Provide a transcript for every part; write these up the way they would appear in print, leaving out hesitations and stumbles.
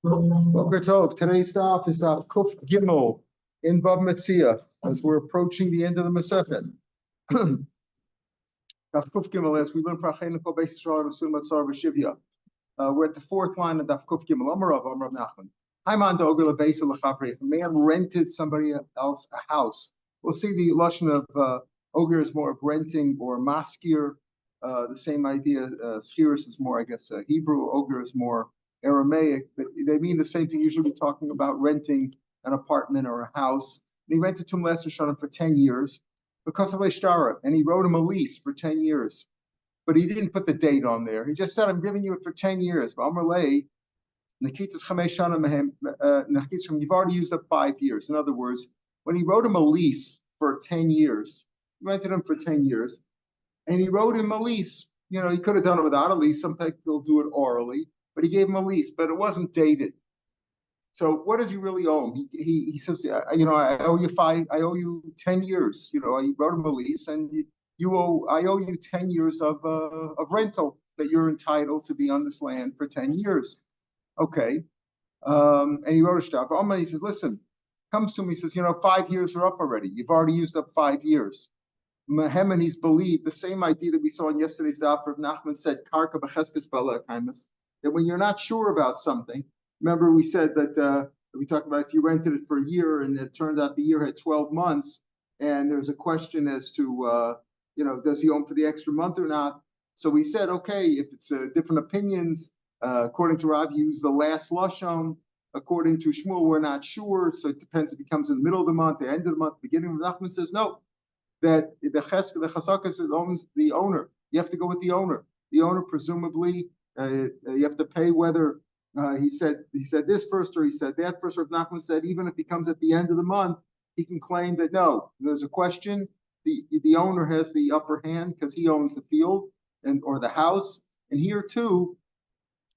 Boker Tov. Today's daf is daf Kuf Gimel in Bab Mציעא, as we're approaching the end of the Masechet. Daf Kuf Gimel, as we learn for Achenu Kol Beis Yisrael and Sumat Sar V'Shivya. We're at the fourth line of daf Kuf Gimel. Amar Rav Nachman. Haiman Doger LeBeis LeChapri. If a man rented somebody else a house, we'll see the lashon of Oger is more of renting, or maskir. The same idea. Shiur is more, I guess, Hebrew. Oger is more Aramaic, but they mean the same thing. Usually we're talking about renting an apartment or a house. And he rented to him less for 10 years because of Ishtara, and he wrote him a lease for 10 years. But he didn't put the date on there. He just said, I'm giving you it for 10 years. You've already used up 5 years. In other words, when he wrote him a lease for 10 years, he rented him for 10 years, and he wrote him a lease. You know, he could have done it without a lease. Some people do it orally. But he gave him a lease, but it wasn't dated. So what does he really owe him? He says, I owe you 10 years. You know, I wrote him a lease, and I owe you 10 years of rental that you're entitled to be on this land for 10 years. Okay. And he wrote a shtar. He says, listen, comes to me, he says, 5 years are up already. You've already used up 5 years. Mehem, and he's believed the same idea that we saw in yesterday's daf. Rav Nachman said, Karka b'cheskes bala kaimas. That when you're not sure about something, remember we said that we talked about if you rented it for a year and it turned out the year had 12 months, and there's a question as to, does he owe him for the extra month or not? So we said, okay, if it's different opinions, according to Rav, use the last lashon. According to Shmuel, we're not sure. So it depends if it comes in the middle of the month, the end of the month, beginning of the month. Nachman says, no, that the chasakas owns the owner. You have to go with the owner. The owner presumably, you have to pay whether he said this first or he said that first. Rav Nachman said even if he comes at the end of the month, he can claim that no, there's a question. The owner has the upper hand because he owns the field or the house. And here too,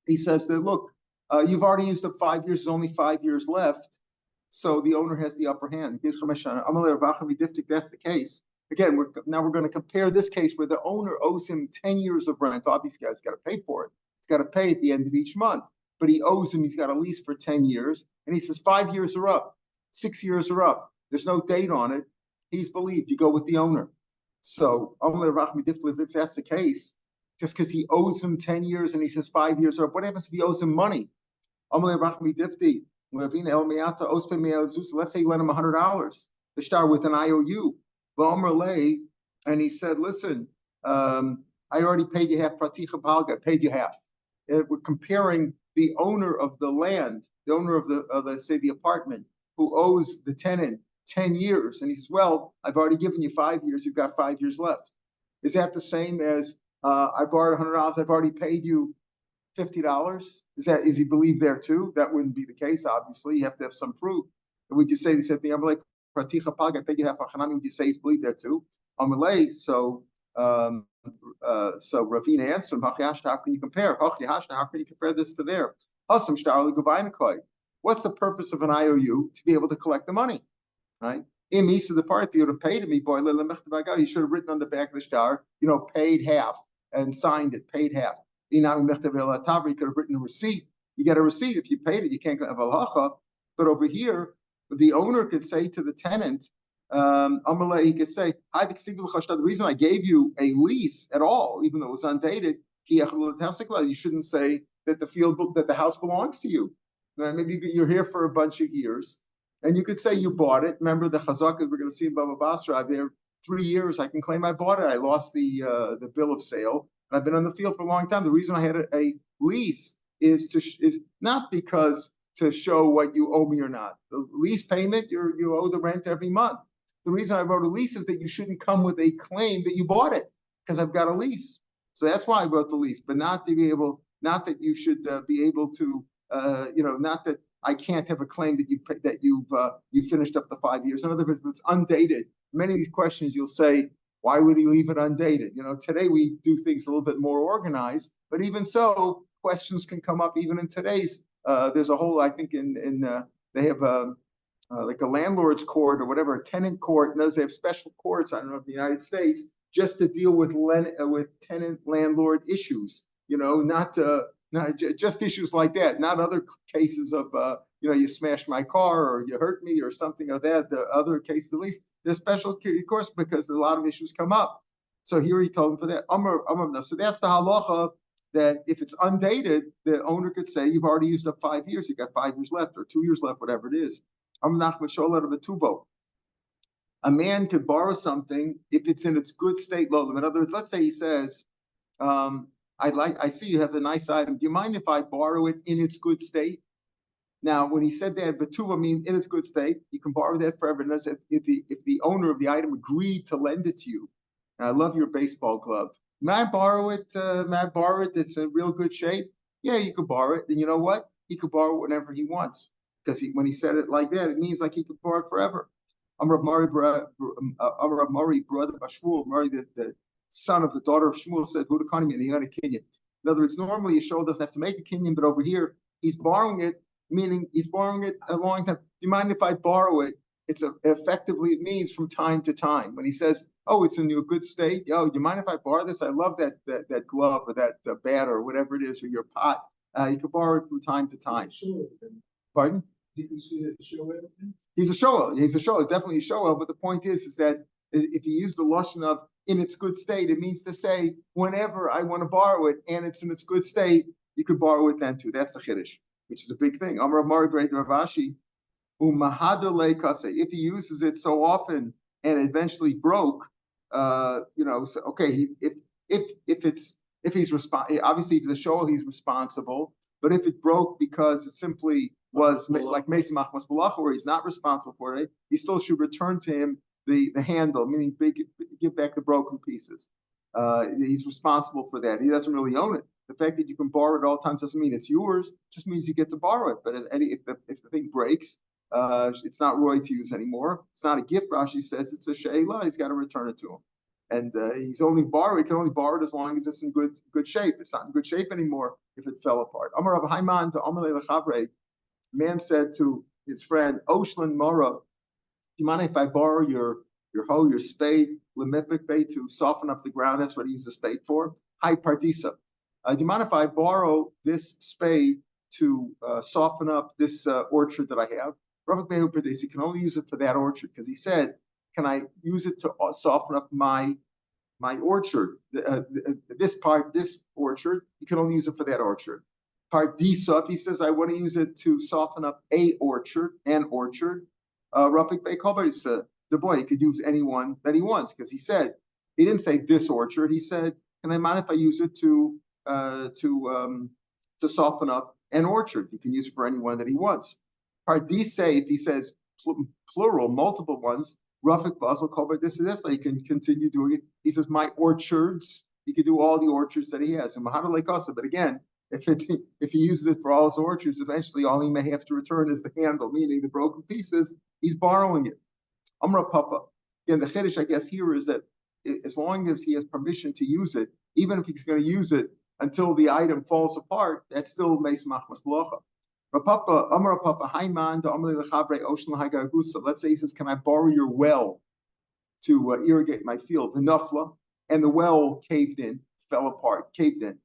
he says that look, you've already used up 5 years. There's only 5 years left, so the owner has the upper hand. That's the case. Again, we're going to compare this case where the owner owes him 10 years of rent. Obviously, he's got to pay for it. Got to pay at the end of each month, but he owes him. He's got a lease for 10 years, and he says 5 years are up, 6 years are up. There's no date on it. He's believed. You go with the owner. So if that's the case, just because he owes him 10 years and he says 5 years are up, what happens if he owes him money? Let's say you lend him $100 to start with an IOU, and he said, listen, I already paid you half. Praticha palga, paid you half. We're comparing the owner of the land, the owner of the apartment, who owes the tenant 10 years. And he says, well, I've already given you 5 years. You've got 5 years left. Is that the same as I borrowed $100. I've already paid you $50? Is he believed there too? That wouldn't be the case, obviously. You have to have some proof. And would you say the same thing? I'm like, Praticha Paga, I paid you half. Would you say he's believed there too? So Ravina answered him, how can you compare? How can you compare this to there? What's the purpose of an IOU? To be able to collect the money, right? The part, if you would have paid me, boy, you should have written on the back of the star, paid half and signed it, paid half. You could have written a receipt. You get a receipt. If you paid it, you can't have halacha. But over here, the owner could say to the tenant, he could say, the reason I gave you a lease at all, even though it was undated, you shouldn't say that the house belongs to you. Maybe you're here for a bunch of years, and you could say you bought it. Remember the chazakas we're going to see in Baba Basra. There 3 years, I can claim I bought it. I lost the bill of sale, and I've been on the field for a long time. The reason I had a lease is not because to show what you owe me or not. The lease payment, you owe the rent every month. The reason I wrote a lease is that you shouldn't come with a claim that you bought it because I've got a lease. So that's why I wrote the lease, but not that you should be able to, not that I can't have a claim that you finished up the 5 years. In other words, if it's undated, many of these questions you'll say, why would he leave it undated? Today we do things a little bit more organized, but even so, questions can come up even in today's. There's a whole, I think, they have like a landlord's court or whatever, a tenant court. And they have special courts, I don't know, in the United States, just to deal with tenant landlord issues. Not to Not just issues like that, not other cases of you smashed my car or you hurt me or something of that. The other cases, at least, there's special course because a lot of issues come up. So here he told him for that. So that's the halacha that if it's undated, the owner could say you've already used up 5 years, you got 5 years left or 2 years left, whatever it is. A man could borrow something if it's in its good state, low. In other words, let's say he says, I see you have the nice item. Do you mind if I borrow it in its good state? Now, when he said that, Batuva means in its good state, you can borrow that forever. And if the owner of the item agreed to lend it to you, and I love your baseball glove, may I borrow it? It's in real good shape. Yeah, you could borrow it. Then you know what? He could borrow it whenever he wants. Because when he said it like that, it means like he could borrow it forever. Rav Mari, brother Bashmuel, Mari, the son of the daughter of Shmuel, said, "Who the Kohanim and he had a kinyan." In other words, normally a show doesn't have to make a kinyan, but over here he's borrowing it, meaning he's borrowing it a long time. Do you mind if I borrow it? Effectively it means from time to time. When he says, "Oh, it's in a good state," do you mind if I borrow this? I love that glove or that bat or whatever it is or your pot. You can borrow it from time to time. Pardon? You can see it show it. He's a shoel. He's definitely a shoel. But the point is that if you use the lashon of in its good state, it means to say whenever I want to borrow it and it's in its good state, you could borrow it then too. That's the chiddush, which is a big thing. Amar Mari Brei Ravashi, if he uses it so often and eventually broke, so okay, if he's obviously if the shoel he's responsible, but if it broke because it simply was like Mesi Machmas Balacha, where he's not responsible for it, he still should return to him the handle, meaning give back the broken pieces. He's responsible for that. He doesn't really own it. The fact that you can borrow it all times doesn't mean it's yours. Just means you get to borrow it. But if the thing breaks, it's not roy to use anymore. It's not a gift. Rashi says it's a she'ela. He's got to return it to him. And he can only borrow it as long as it's in good shape. It's not in good shape anymore if it fell apart. Amar Rav Haiman to Amar Lechavre. Man said to his friend Oshlan Mora, "Do you mind if I borrow your hoe, your spade, lemipik bait to soften up the ground?" That's what he used the spade for. Hi Pardisa. Do you mind if I borrow this spade to soften up this orchard that I have? Rav Meir Shapiro, he can only use it for that orchard because he said, "Can I use it to soften up my orchard? This orchard, you can only use it for that orchard." Pardisa, if he says, "I want to use it to soften up an orchard, Rafik Bey Kobarisa, the boy, he could use anyone that he wants, because he didn't say this orchard, he said, "Can I mind if I use it to soften up an orchard?" He can use it for anyone that he wants. Pardisa, if he says plural, multiple ones, Rafik Basel Kobar, this, he can continue doing it. He says, "My orchards," he could do all the orchards that he has. And Mahana Lekasa, but again, if he uses it for all his orchards, eventually all he may have to return is the handle, meaning the broken pieces. He's borrowing it. Amra Papa. Again, the chiddush, I guess, here is that as long as he has permission to use it, even if he's going to use it until the item falls apart, that's still Meis Machmas Balacha. Rapapa, Amra Papa, Haiman, the Amri Lechabre, Ocean Haigagusa. Let's say he says, "Can I borrow your well to irrigate my field?" The Nufla, and the well caved in, fell apart, caved in.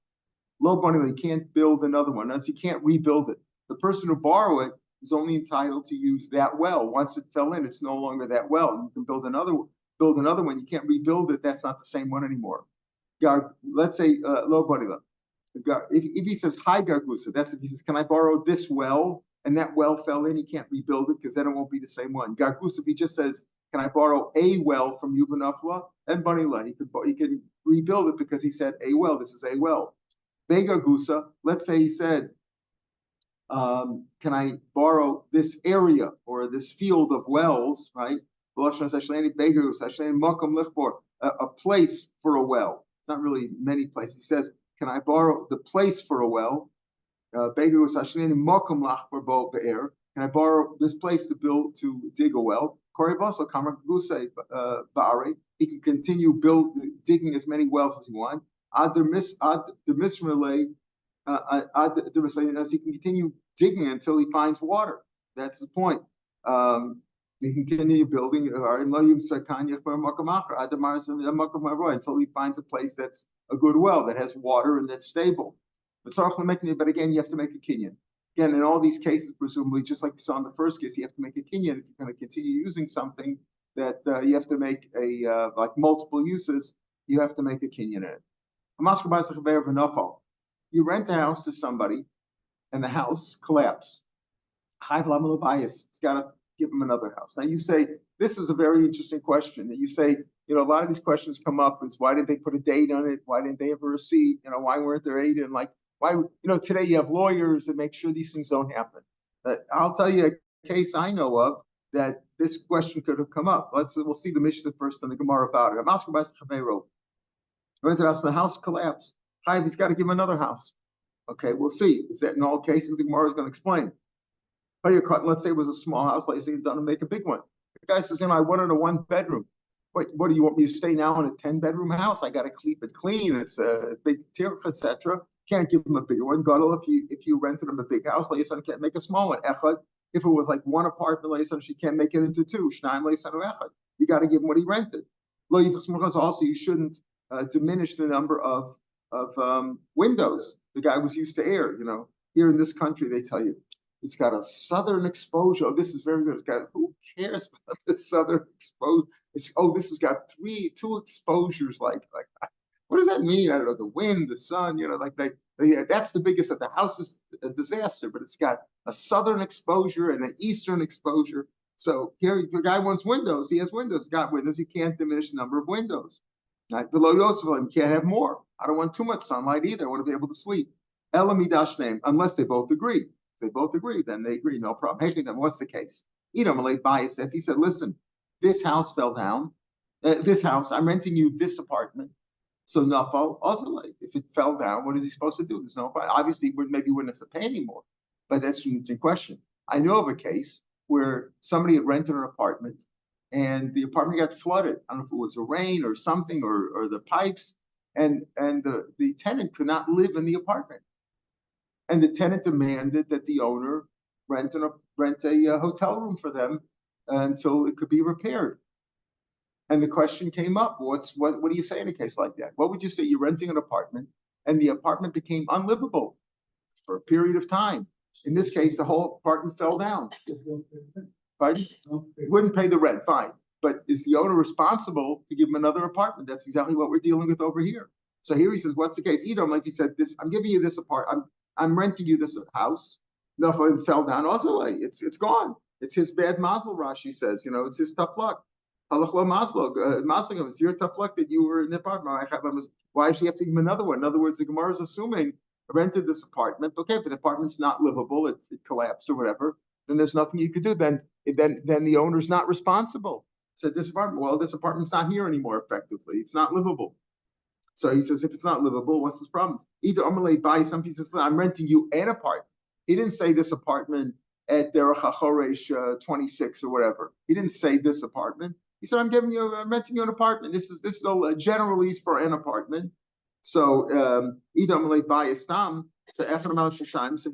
Low money, he can't build another one. That's, he can't rebuild it. The person who borrow it is only entitled to use that well. Once it fell in, it's no longer that well. You can build another one. You can't rebuild it. That's not the same one anymore. Let's say low money. If he says hi Gargusa, that's if he says, "Can I borrow this well?" and that well fell in, he can't rebuild it because then it won't be the same one. Gargusa, if he just says, "Can I borrow a well from Yuvanafla?" and Banila, he can rebuild it because he said a well. This is a well. Begagusa, let's say he said, "Can I borrow this area or this field of wells?" Right? A place for a well. It's not really many places. He says, "Can I borrow the place for a well?" Can I borrow this place to dig a well? He can continue digging as many wells as he wants. He can continue digging until he finds water. That's the point. He can continue building until he finds a place that's a good well, that has water and that's stable. But again, you have to make a kinyan. Again, in all these cases, presumably, just like we saw in the first case, you have to make a kinyan. If you're going to continue using something that you have to make like multiple uses, you have to make a kinyan in it. You rent a house to somebody, and the house collapsed. It's got to give them another house. Now you say, this is a very interesting question. That you say, a lot of these questions come up is why did they put a date on it? Why didn't they have a receipt? Why weren't there eight? And like, why, today you have lawyers that make sure these things don't happen. I'll tell you a case I know of that this question could have come up. We'll see the Mishnah first and the Gemara about it. Rented house, the house collapsed. He's got to give him another house. Okay, we'll see. Is that in all cases? The Gemara is going to explain. Let's say it was a small house. Let's say you're done to make a big one. The guy says, I wanted a 1-bedroom. Wait, what do you want me to stay now in a 10-bedroom house? I got to keep it clean. It's a big tirch, etc. Can't give him a bigger one. Gadol, if you rented him a big house, Leisan can't make a small one. Echad, if it was like one apartment, Leisan, she can't make it into two. Shnaim Leisan Echad. You got to give him what he rented. Also, you shouldn't diminish the number of windows. The guy was used to air. Here in this country, they tell you it's got a southern exposure. Oh, this is very good. It's got, who cares about the southern exposure? This has got two exposures. Like what does that mean? I don't know. The wind, the sun. That's the biggest. That the house is a disaster, but it's got a southern exposure and an eastern exposure. So here, if the guy wants windows, he has windows. Got windows. You can't diminish the number of windows. Right? The low Yosef, you can't have more. I don't want too much sunlight either. I want to be able to sleep. Elamidash name, unless they both agree. If they both agree, then they agree, no problem. Hey, then what's the case? If he said, listen, this house fell down. This house, I'm renting you this apartment. So nafal also, if it fell down, what is he supposed to do? There's no, obviously, maybe he wouldn't have to pay anymore. But that's an interesting question. I know of a case where somebody had rented an apartment, and the apartment got flooded. I don't know if it was a rain or something, or the pipes, and the tenant could not live in the apartment. And the tenant demanded that the owner rent a hotel room for them until it could be repaired. And the question came up: what do you say in a case like that? What would you say? You're renting an apartment, and the apartment became unlivable for a period of time. In this case, the whole apartment fell down. Pardon? Wouldn't pay the rent, fine. But is the owner responsible to give him another apartment? That's exactly what we're dealing with over here. So here he says, what's the case? Edom, like he said, I'm giving you this apartment. I'm renting you this house. No, it fell down. Also, it's gone. It's his bad mazel, Rashi says. It's his tough luck. Halachlo maslo. It's your tough luck that you were in the apartment. Why does he have to give him another one? In other words, the Gemara is assuming I rented this apartment. Okay, but the apartment's not livable. It collapsed or whatever. Then there's nothing you could do. Then the owner's not responsible. Said this apartment's not here anymore. Effectively, it's not livable. So he says, if it's not livable, what's this problem? Either Amalei buy some pieces. I'm renting you an apartment. He didn't say this apartment at Derech HaChoresh 26 or whatever. He didn't say this apartment. He said, I'm renting you an apartment. This is a general lease for an apartment. So either Amalei buy a stam. So if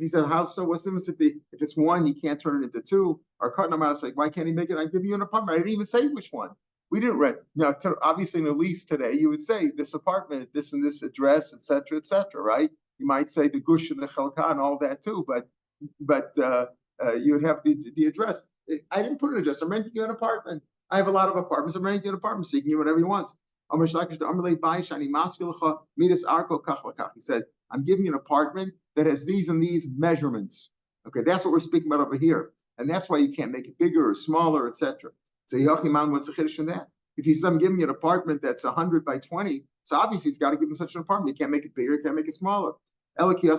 he said house, so what's the difference if it's one, you can't turn it into two? Or why can't he make it? I give you an apartment. I didn't even say which one. We didn't rent. Now, obviously, in a lease today, you would say this apartment, this and this address, et cetera, right? You might say the gush and the chalka and all that too, but you would have the address. I didn't put an address. I'm renting you an apartment. I have a lot of apartments. I'm renting you an apartment, so you can do whatever you want. He said, I'm giving you an apartment that has these and these measurements. Okay, that's what we're speaking about over here. And that's why you can't make it bigger or smaller, etc. So Yochiman, what's the chiddush in that? If he's giving you an apartment that's 100 by 20, so obviously he's got to give him such an apartment. He can't make it bigger, he can't make it smaller. I'm renting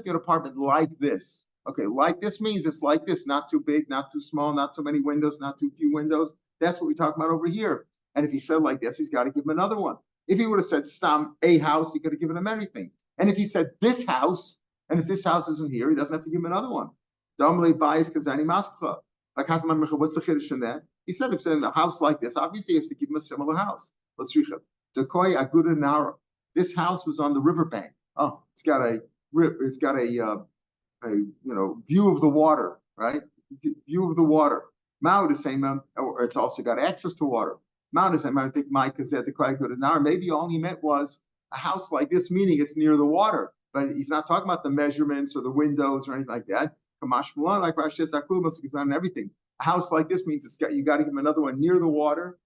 an apartment like this. Okay, like this means it's like this, not too big, not too small, not too many windows, not too few windows. That's what we're talking about over here. And if he said like this, he's got to give him another one. If he would have said stam a house, he could have given him anything. And if he said this house, and if this house isn't here, he doesn't have to give him another one. What's the chiddush in that? He said, if it's in a house like this, obviously he has to give him a similar house. This house was on the riverbank. Oh, it's got a view of the water, right? View of the water. Mao the same, or it's also got access to water. Mount is, I think Micah said the quite good an maybe all he meant was a house like this, meaning it's near the water. But he's not talking about the measurements or the windows or anything like that. Kamash Malon, like Rashi says, and everything. A house like this means you got to give him another one near the water.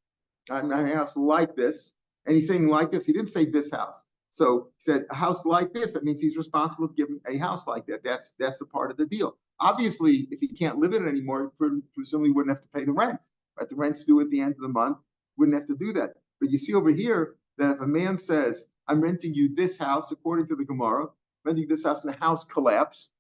A house like this. And he's saying like this. He didn't say this house. So he said a house like this. That means he's responsible to give him a house like that. That's the part of the deal. Obviously, if he can't live in it anymore, presumably wouldn't have to pay the rent. Right? The rent's due at the end of the month. Wouldn't have to do that. But you see over here that if a man says, I'm renting you this house, according to the Gemara, renting this house and the house collapsed,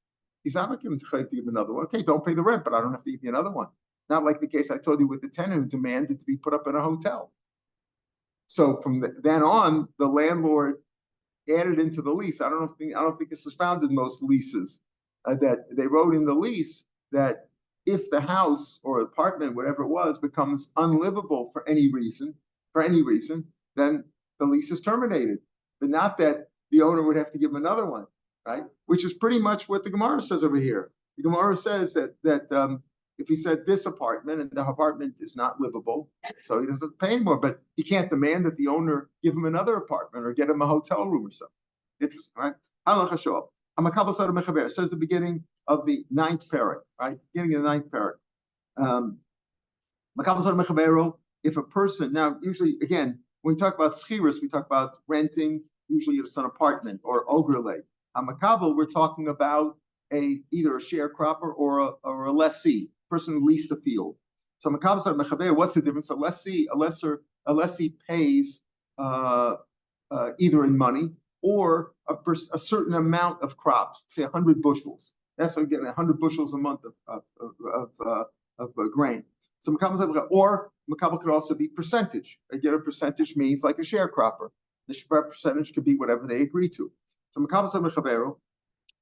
he's not going to give him another one. Okay, don't pay the rent, but I don't have to give you another one. Not like the case I told you with the tenant who demanded to be put up in a hotel. So from then on, the landlord added into the lease. I don't think this is found in most leases that they wrote in the lease that if the house or apartment, whatever it was, becomes unlivable for any reason, then the lease is terminated. But not that the owner would have to give him another one, right? Which is pretty much what the Gemara says over here. The Gemara says that if he said this apartment and the apartment is not livable, so he doesn't have to pay anymore, but he can't demand that the owner give him another apartment or get him a hotel room or something. Interesting, right? Says the beginning of the 9th parak, right? Beginning of the 9th parak. If a person, now usually, again, when we talk about schirus, we talk about renting, usually it's an apartment or ogrele. Hamakabel, we're talking about either a sharecropper or a lessee, person who leased a field. So what's the difference? A lessee pays either in money or a certain amount of crops, say 100 bushels. That's what we're getting, 100 bushels a month of grain. So or makabel could also be percentage. Again, a percentage means like a sharecropper. The percentage could be whatever they agree to. So makabel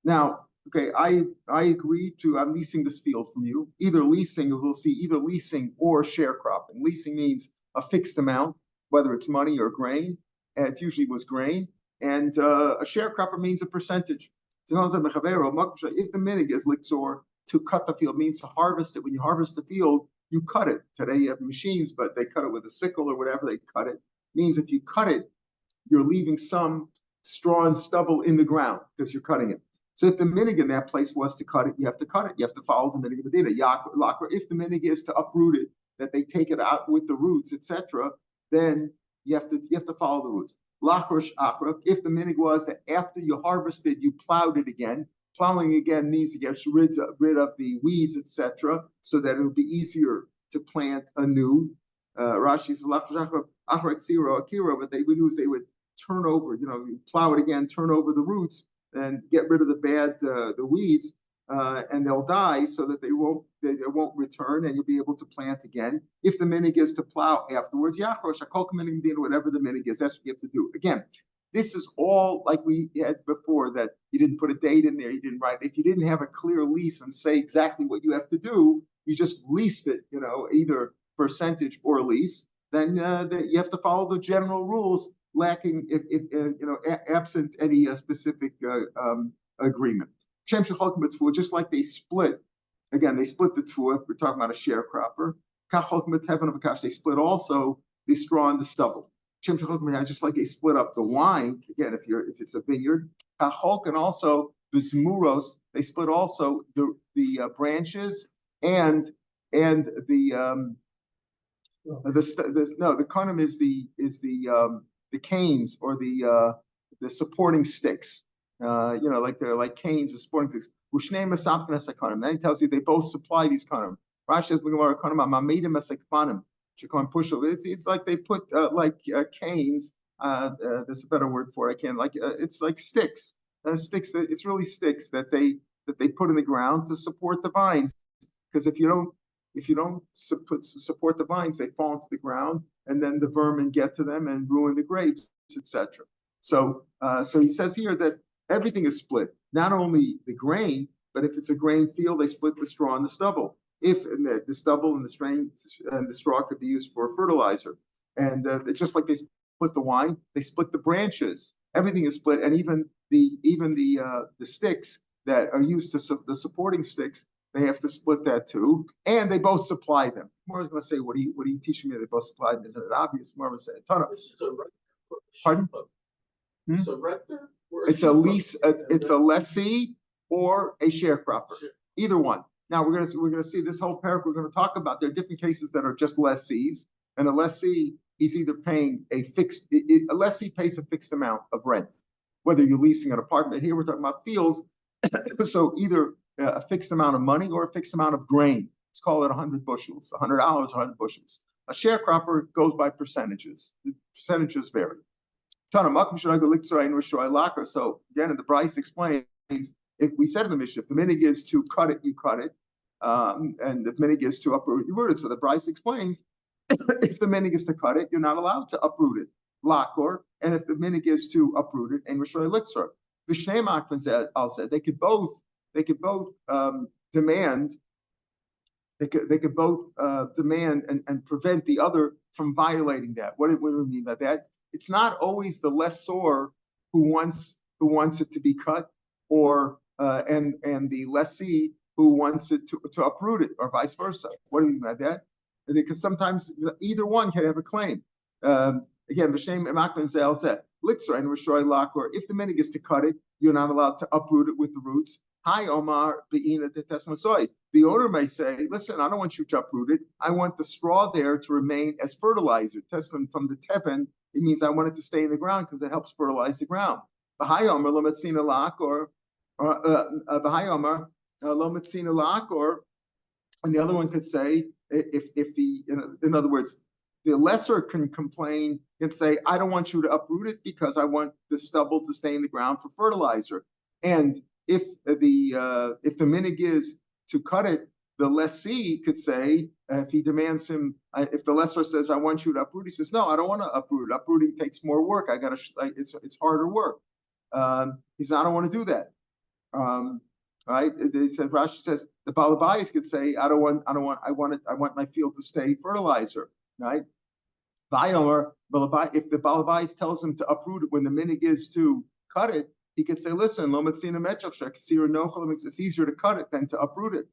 now. Okay, I agree to, I'm leasing this field from you. Either leasing, we'll see either leasing or sharecropping. Leasing means a fixed amount, whether it's money or grain. And it usually was grain. And a sharecropper means a percentage. So if the minig is litzor, to cut the field means to harvest it. When you harvest the field, you cut it. Today you have machines, but they cut it with a sickle or whatever, they cut it. Means if you cut it, you're leaving some straw and stubble in the ground because you're cutting it. So if the minig in that place was to cut it, you have to cut it. You have to follow the minig of the data. If the minig is to uproot it, that they take it out with the roots, etc., then you have to follow the roots. If the minig was that after you harvested, you plowed it again. Plowing again means to get rid of the weeds, etc., so that it'll be easier to plant anew. Rashi says akira, what they would do is they would turn over, you plow it again, turn over the roots, and get rid of the weeds, and they'll die so that they won't return, and you'll be able to plant again. If the minig is to plow afterwards, whatever the minig is, that's what you have to do. Again, this is all like we had before, that you didn't put a date in there, you didn't write. If you didn't have a clear lease and say exactly what you have to do, you just leased it, either percentage or lease, then you have to follow the general rules, lacking absent any specific agreement. Just like they split, again, they split the tfuah. We're talking about a sharecropper. They split also the straw and the stubble. Just like they split up the wine. Again, if it's a vineyard, and also the zmuros, they split also the branches and the kanim is the canes or the supporting sticks. Like they're like canes or supporting sticks. Then he tells you they both supply these kanim. Rashi says, it's like they put canes. There's a better word for it. I can't it's like sticks. It's really sticks that they put in the ground to support the vines. Because if you don't support the vines, they fall into the ground, and then the vermin get to them and ruin the grapes, etc. So he says here that everything is split. Not only the grain, but if it's a grain field, they split the straw and the stubble. If the stubble and the straw could be used for fertilizer, and just like they split the wine, they split the branches. Everything is split, and even the sticks that are used to the supporting sticks, They have to split that too, and they both supply them. Gemara is going to say, "What are you teaching me? They both supply them. Isn't it obvious?" Gemara will say, "Tana." This is a rector. Pardon? It's a rector or It's a lease. It's a lessee or a sharecropper. Sure. Either one. Now we're gonna see this whole paragraph. We're going to talk about there are different cases that are just lessees, and a lessee he's either paying a lessee pays a fixed amount of rent, whether you're leasing an apartment. Here we're talking about fields, so either a fixed amount of money or a fixed amount of grain. Let's call it 100 bushels, $100, 100 bushels. A sharecropper goes by percentages. The percentages vary. So again, in the Bryce explains, if we said in the Mishnah, if the minig is to cut it, you cut it, and if minig is to uproot it, you root it. So the Bryce explains, if the minig is to cut it, you're not allowed to uproot it, lakor, and if the minig is to uproot it, and Rishoy Litzor. Vishnei Makvan Al said they could both demand. They could both demand and prevent the other from violating that. What do we mean by that? It's not always the lessor who wants it to be cut, or and the lessee who wants it to uproot it, or vice versa. What do we mean by that? Because sometimes either one can have a claim. Again, B'Shem Emakman Zel said, Litzra and Rishoy Lakor, if the minig is to cut it, you're not allowed to uproot it with the roots. Hi, Omar, Be'ina Tesmasoy. The owner may say, listen, I don't want you to uproot it. I want the straw there to remain as fertilizer. Tesman from the Teven, it means I want it to stay in the ground because it helps fertilize the ground. Bahai Omar, Lometzina Lakor, Bahai Omar, Lometzina Lakor, and the other one could say, if the, in other words, the lesser can complain and say, I don't want you to uproot it because I want the stubble to stay in the ground for fertilizer. And if the minig is to cut it, the lessee could say, if he demands him, if the lesser says, I want you to uproot, he says, no, I don't want to uproot it. Uprooting takes more work. It's harder work. He says, I don't want to do that. Right? They said, Rashi says, the balabais could say, I want my field to stay fertilizer. Right? If the balabais tells him to uproot it when the minig is to cut it, he could say, listen, it's easier to cut it than to uproot it.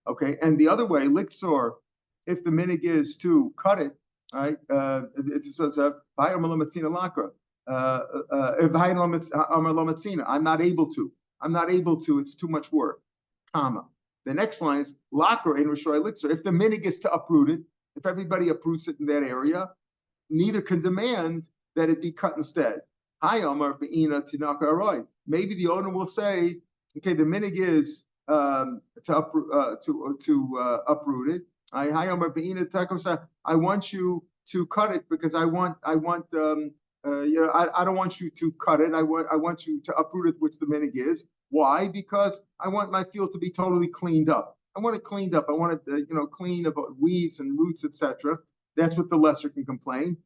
Okay, and the other way, liksor, if the minig is to cut it, right? It says, I'm not able to. It's too much work. Comma. The next line is lakor in rishoy liksor. If the minig is to uproot it, if everybody uproots it in that area, neither can demand that it be cut instead. Maybe the owner will say, okay, the minig is to uproot it. I want you to cut it because I don't want you to cut it. I want you to uproot it, which the minig is. Why? Because I want my field to be totally cleaned up. I want it cleaned up. I want it, clean of weeds and roots, etc. That's what the lesser can complain.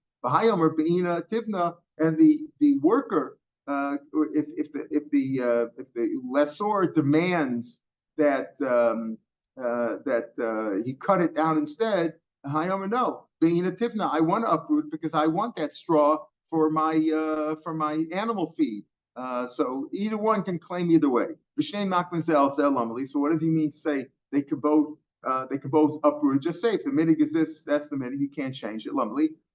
And the worker, if the lessor demands that he cut it down instead, no, being a tivna, I want to uproot because I want that straw for my animal feed. So either one can claim either way. So what does he mean to say they could both uproot? Just say if the minig is this, that's the minig. You can't change it.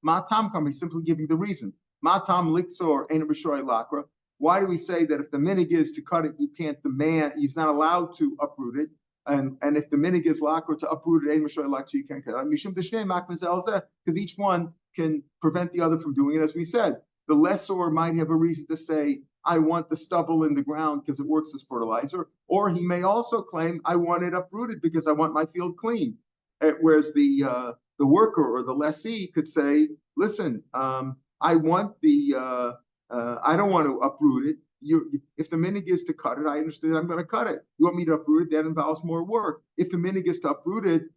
Matam come. He's simply giving the reason. Matam liksor ain't rishoy lakra. Why do we say that if the minig is to cut it, you can't demand? He's not allowed to uproot it. And if the minig is lakra to uproot it, ain't rishoy lakra, you can't cut it. Mishum d'shnei makmazel, because each one can prevent the other from doing it. As we said, the lessor might have a reason to say, I want the stubble in the ground because it works as fertilizer, or he may also claim I want it uprooted because I want my field clean. Whereas the worker or the lessee could say, listen, I want I don't want to uproot it. If the minig is to cut it, I understand I'm going to cut it. You want me to uproot it? That involves more work. If the minig is to uproot it,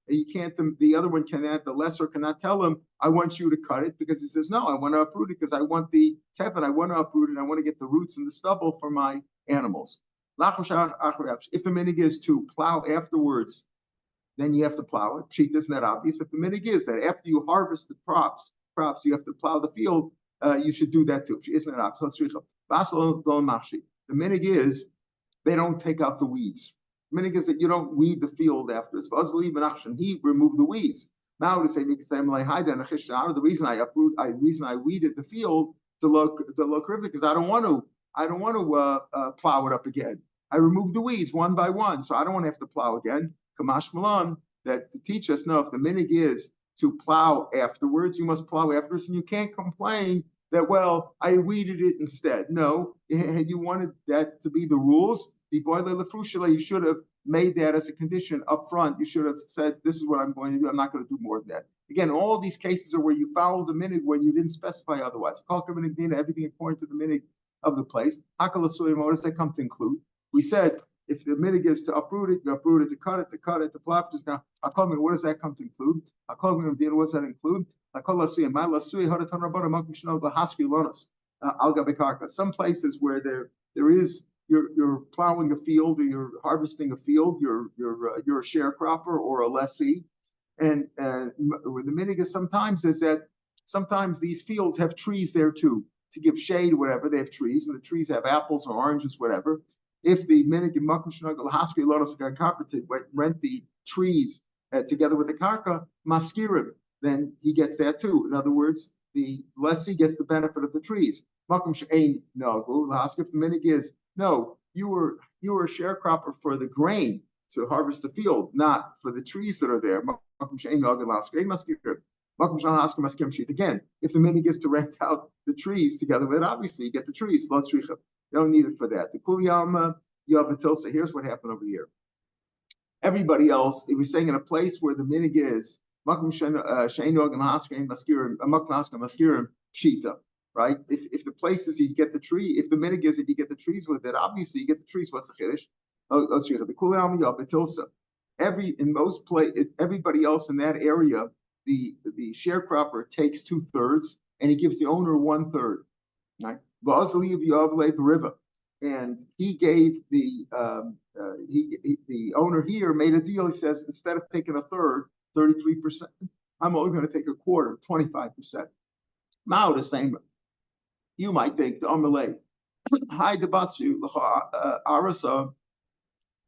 you can't. The other one cannot. The lesser cannot tell him, "I want you to cut it," because he says, "No, I want to uproot it because I want the tefet. I want to uproot it. I want to get the roots and the stubble for my animals." If the minig is to plow afterwards, then you have to plow it. Cheat isn't that obvious. If the minig is that after you harvest the crops, you have to plow the field. You should do that too. Isn't that obvious? The minig is they don't take out the weeds. Minig is that you don't weed the field afterwards. He removed the weeds. Now to say the reason I weeded the field to look because I don't want to plow it up again. I removed the weeds one by one, so I don't want to have to plow again. Kamash Malan, that to teach us, no, if the minig is to plow afterwards, you must plow afterwards, and you can't complain that, well, I weeded it instead. No, had you wanted that to be the rules, you should have made that as a condition up front. You should have said, this is what I'm going to do. I'm not going to do more than that. Again, all these cases are where you follow the minig when you didn't specify otherwise. Everything according to the minig of the place. What does that come to include? We said, if the minig is to uproot it, you uproot it, to cut it, to plow it. Now, what does that come to include? What does that include? Some places where there is you're plowing a field or you're harvesting a field, you're a sharecropper or a lessee, and the minig is sometimes is that sometimes these fields have trees there too to give shade, whatever. They have trees, and the trees have apples or oranges, whatever. If the minig in makom shenagel haskir lonos karka to rent the trees together with the karka maskirim, then he gets that too. In other words, the lessee gets the benefit of the trees. Makom she'ein nagel haskir. If the minig is no, you were a sharecropper for the grain to harvest the field, not for the trees that are there. Again, if the minig is to rent out the trees together with it, obviously you get the trees. You don't need it for that. The kuliyama, you have until so here's what happened over here. Everybody else, if we're saying in a place where the minig is right? If the place is you get the tree, if the minig is that you get the trees with it, obviously you get the trees. What's the chiddush? Everybody else in that area, the sharecropper takes 2/3 and he gives the owner 1/3. Right? And he gave the owner here made a deal. He says instead of taking 1/3, 33%, I'm only going to take 1/4, 25%. Now the same. You might think the Amalei, hi debatsu arasa.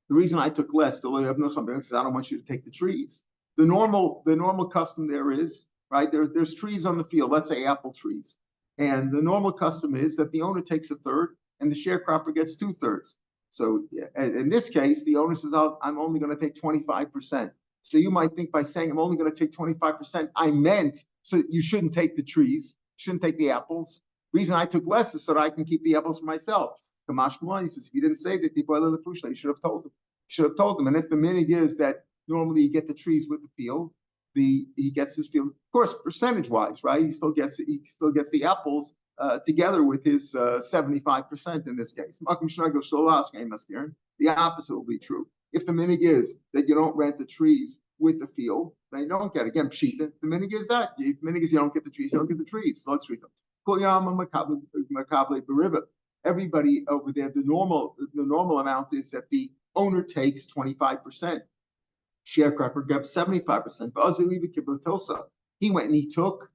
The reason I took less, because I don't want you to take the trees. The normal custom there is right there's trees on the field. Let's say apple trees, and the normal custom is that the owner takes 1/3 and the sharecropper gets 2/3. So in this case, the owner says, I'm only going to take 25%. So you might think by saying I'm only going to take 25%, I meant so you shouldn't take the trees, shouldn't take the apples. The reason I took less is so that I can keep the apples for myself. Kamash Malon, he says, if you didn't say that, you should have told them. You should have told them. And if the minig is that normally you get the trees with the field, he gets his field, of course, percentage-wise, right? He still gets the apples together with his 75% in this case. The opposite will be true. If the minig is that you don't rent the trees with the field, they don't get, again, pshita. The minig is that. The minig is you don't get the trees, you don't get the trees. So let's read them. Everybody over there, the normal amount is that the owner takes 25%. Sharecropper gets 75%. He went and he took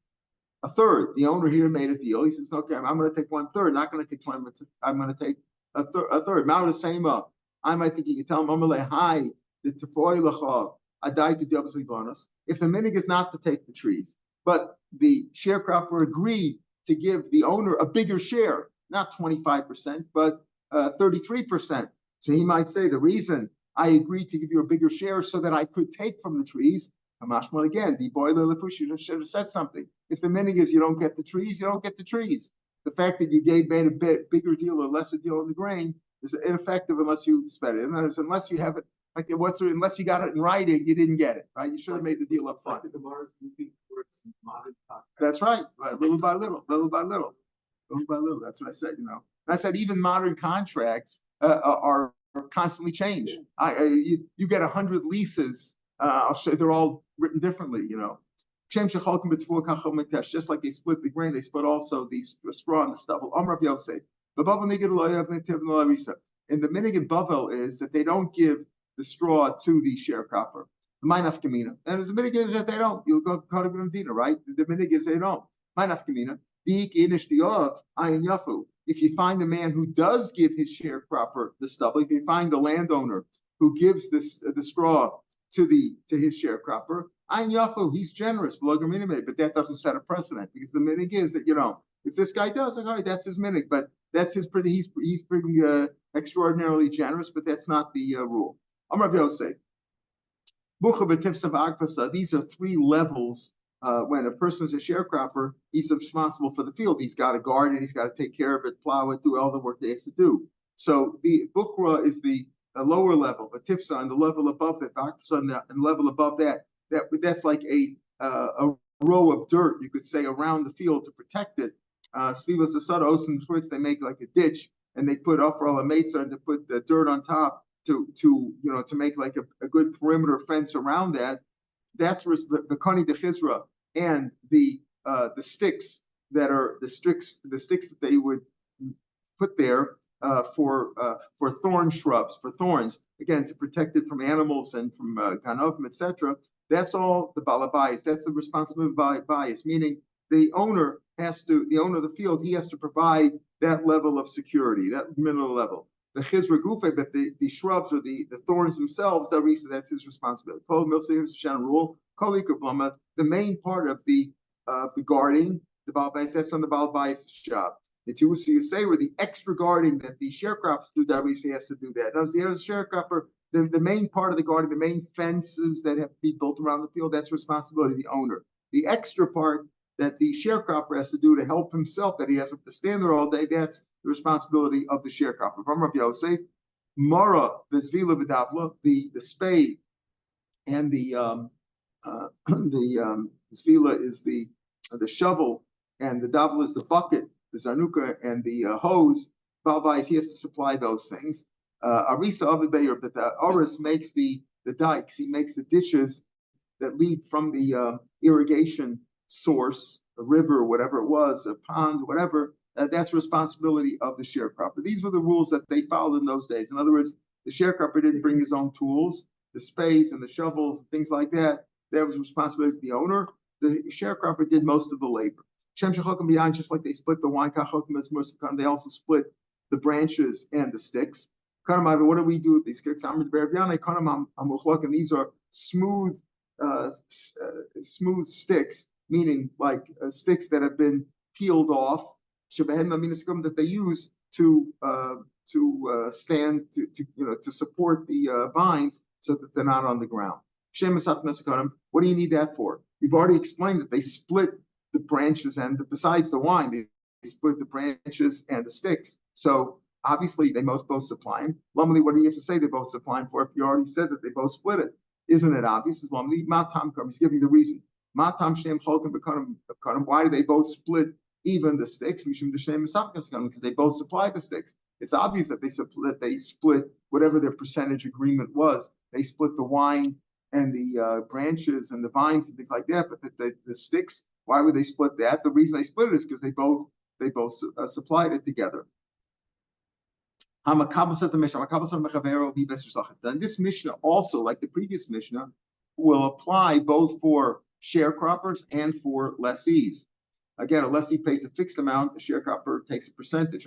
1/3. The owner here made a deal. He says, okay, I'm going to take 1/3, not going to take 20%. I'm going to take a third. Now the same up. I might think you can tell him, hi, the tefoy lecha, I died to double bonus. If the minig is not to take the trees, but the sharecropper agreed to give the owner a bigger share, not 25%, but 33%. So he might say the reason I agreed to give you a bigger share so that I could take from the trees. Hamashmal again, the boiler lefush should have said something. If the minig is you don't get the trees, you don't get the trees. The fact that you made a bigger deal or lesser deal on the grain is ineffective unless you spend it. And that is unless you have it, unless you got it in writing, you didn't get it, right? You should have made the deal up front. That's right. Little by little. That's what I said. And I said even modern contracts are constantly changed. You get 100 leases. I'll show you, they're all written differently. Just like they split the grain, they split also the straw and the stubble. And the minig in Bavel is that they don't give the straw to the sharecropper. Minaf Kamina. And as a minig is that they don't. You'll go to Medina, right? The minig is they don't. Minaf Kamina. If you find a man who does give his sharecropper the stubble, if you find the landowner who gives the straw to his sharecropper, Ein Yafu, he's generous, but that doesn't set a precedent, because the minig is that, if this guy does, okay, that's his minig, but that's he's pretty extraordinarily generous, but that's not the rule. Amar Yosef, these are three levels. When a person's a sharecropper, he's responsible for the field. He's got to guard it, he's got to take care of it, plow it, do all the work that he has to do. So the bukhra is the lower level, but tifsa on the level above that, and the level above that's like a row of dirt, you could say, around the field to protect it. Svivas asados and fruits, they make like a ditch, and they put ofral ametza and to put the dirt on top to make like a good perimeter fence around that. That's the kani de chizra, and the sticks that are the sticks that they would put there for thorn shrubs, for thorns, again, to protect it from animals and from ganovim, etc. That's all the balabais. That's the responsibility of bias, meaning the owner of the field, he has to provide that level of security, that middle level. The chizra gufe, but the shrubs or the thorns themselves, that's his responsibility. Rule, the main part of the guarding, the balabais, that's on the balabais' job. The two say where the extra guarding that the sharecroppers do, Darisi has to do that. Now, the sharecropper, the main part of the guarding, the main fences that have to be built around the field, that's responsibility of the owner. The extra part that the sharecropper has to do to help himself, that he has to stand there all day, that's the responsibility of the sharecropper. From Rav Yosef, Mara, the Zvila Vidavla, the spade, and the Zvila is the shovel, and the Davla is the bucket, the Zarnuka and the hose. Balbais, he has to supply those things. Arisa Avibayer, but the Oris makes the dikes, he makes the ditches that lead from the irrigation source, a river, whatever it was, a pond, whatever. That's responsibility of the sharecropper. These were the rules that they followed in those days. In other words, the sharecropper didn't bring his own tools, the spades and the shovels and things like that. That was responsibility of the owner. The sharecropper did most of the labor. Just like they split the wine, they also split the branches and the sticks. What do we do with these sticks? And these are smooth sticks, meaning like sticks that have been peeled off, that they use to stand to support the vines so that they're not on the ground. What do you need that for? We've already explained that they split the branches, and besides the wine, they split the branches and the sticks. So obviously they both supply them. Lumley, what do you have to say they both supply them for? If you already said that they both split it, isn't it obvious? As Lumley, Matam, he's giving the reason. Matam Shem Cholkim Bekanim. Why do they both split even the sticks? Because they both supply the sticks. It's obvious that they split whatever their percentage agreement was. They split the wine and the branches and the vines and things like that. But the sticks, why would they split that? The reason they split it is because they both supplied it together. Hamakabel says the Mishnah. Then this Mishnah also, like the previous Mishnah, will apply both for sharecroppers and for lessees. Again, a lessee pays a fixed amount, the sharecropper takes a percentage.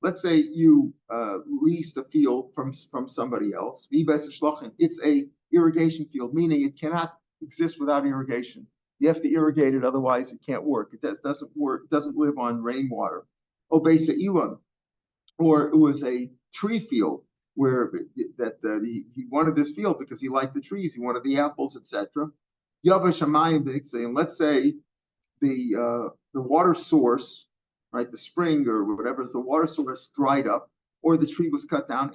Let's say you leased a field from somebody else. It's a irrigation field, meaning it cannot exist without irrigation. You have to irrigate it, otherwise it can't work. It doesn't work. It doesn't live on rainwater. Or it was a tree field where he wanted this field because he liked the trees, he wanted the apples, etc. And let's say the water source, right, the spring or whatever is the water source dried up, or the tree was cut down.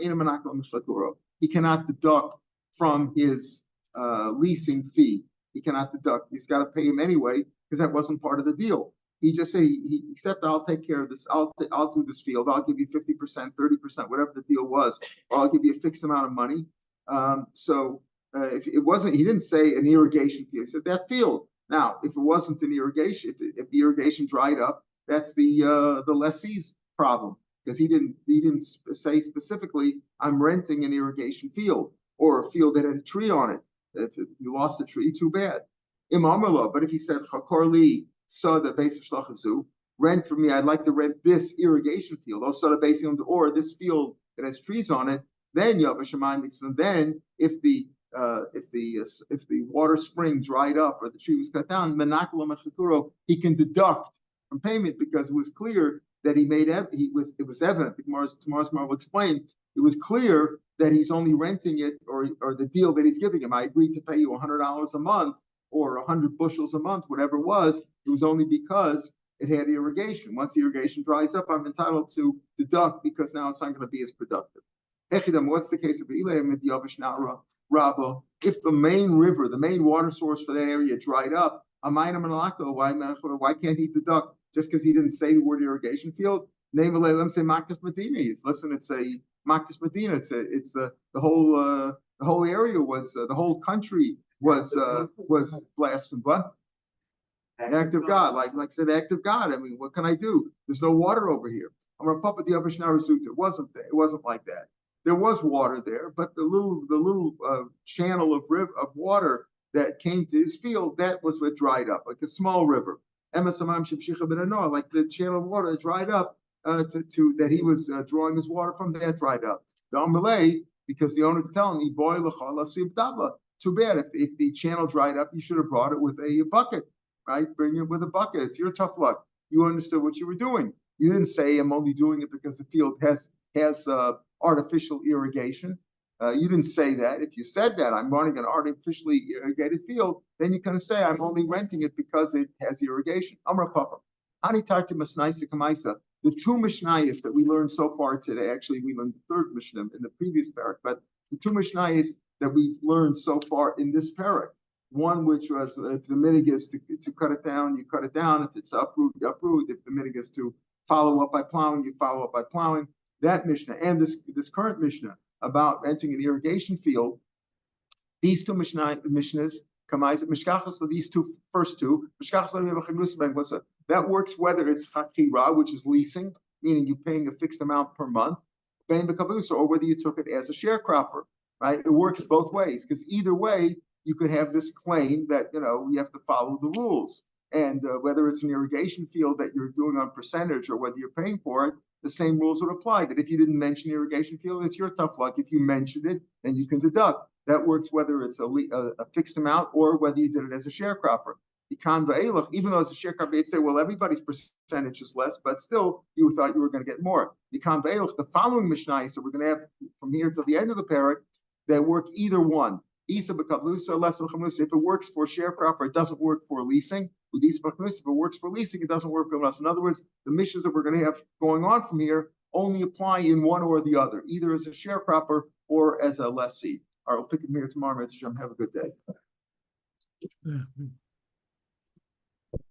He cannot deduct from his leasing fee. He cannot deduct. He's got to pay him anyway because that wasn't part of the deal. He just say, except I'll take care of this. I'll do this field. I'll give you 50%, 30%, whatever the deal was, or I'll give you a fixed amount of money. If it wasn't, he didn't say an irrigation field. He said that field. Now, if it wasn't an irrigation, if the irrigation dried up, that's the lessee's problem, because he didn't say specifically I'm renting an irrigation field or a field that had a tree on it. If you lost the tree, too bad. But if he said Chakorli saw the base of Shlachazu, rent for me, I'd like to rent this irrigation field, or this field that has trees on it, Then then if the water spring dried up or the tree was cut down, he can deduct from payment because it was clear that it was evident. Tomorrow's Gemara will explain. It was clear that he's only renting it or the deal that he's giving him. I agreed to pay you $100 a month or 100 bushels a month, whatever it was only because it had irrigation. Once the irrigation dries up, I'm entitled to deduct because now it's not going to be as productive. What's the case of Rabba? If the main river, the main water source for that area dried up, why can't he deduct just because he didn't say the word irrigation field? Name let say Makdas Medina. It's a Makdas Medina. It's the whole area was the whole country was blasphemed. What? Act of God, like I said, act of God. I mean, what can I do? There's no water over here. I'm gonna put the Avishnarazut. It wasn't there. It wasn't like that. There was water there, but the little channel of water that came to his field, that was what dried up, like a small river. Like the channel of water that dried up that he was drawing his water from, that dried up. The Amalei, because the owner could tell him, boy, too bad. If the channel dried up, you should have brought it with a bucket, right? Bring it with a bucket. It's your tough luck. You understood what you were doing. You didn't say, I'm only doing it because the field has artificial irrigation. You didn't say that. If you said that, I'm running an artificially irrigated field, then you can say, I'm only renting it because it has irrigation. Amar Papa. The two Mishnayos that we learned so far today, actually we learned the third Mishnah in the previous parak, but the two Mishnayos that we've learned so far in this parak, one which was if the minig is to cut it down, you cut it down. If it's uproot, you uproot. If the minig is to follow up by plowing, you follow up by plowing. That Mishnah and this current Mishnah about renting an irrigation field, these two Mishnahs, so these first two, that works whether it's chakira, which is leasing, meaning you're paying a fixed amount per month, or whether you took it as a sharecropper, right? It works both ways because either way, you could have this claim that, you have to follow the rules. And whether it's an irrigation field that you're doing on percentage or whether you're paying for it, the same rules would apply. That if you didn't mention irrigation field, it's your tough luck. If you mentioned it, then you can deduct. That works whether it's a fixed amount or whether you did it as a sharecropper. Even though it's a sharecropper, you'd say, well, everybody's percentage is less, but still, you thought you were going to get more. The following Mishnah, so we're going to have from here till the end of the parak, that work either one. If it works for sharecropper, it doesn't work for leasing. If it works for leasing, it doesn't work for us. In other words, the missions that we're going to have going on from here only apply in one or the other, either as a sharecropper or as a lessee. All right, we'll pick it here tomorrow. Have a good day.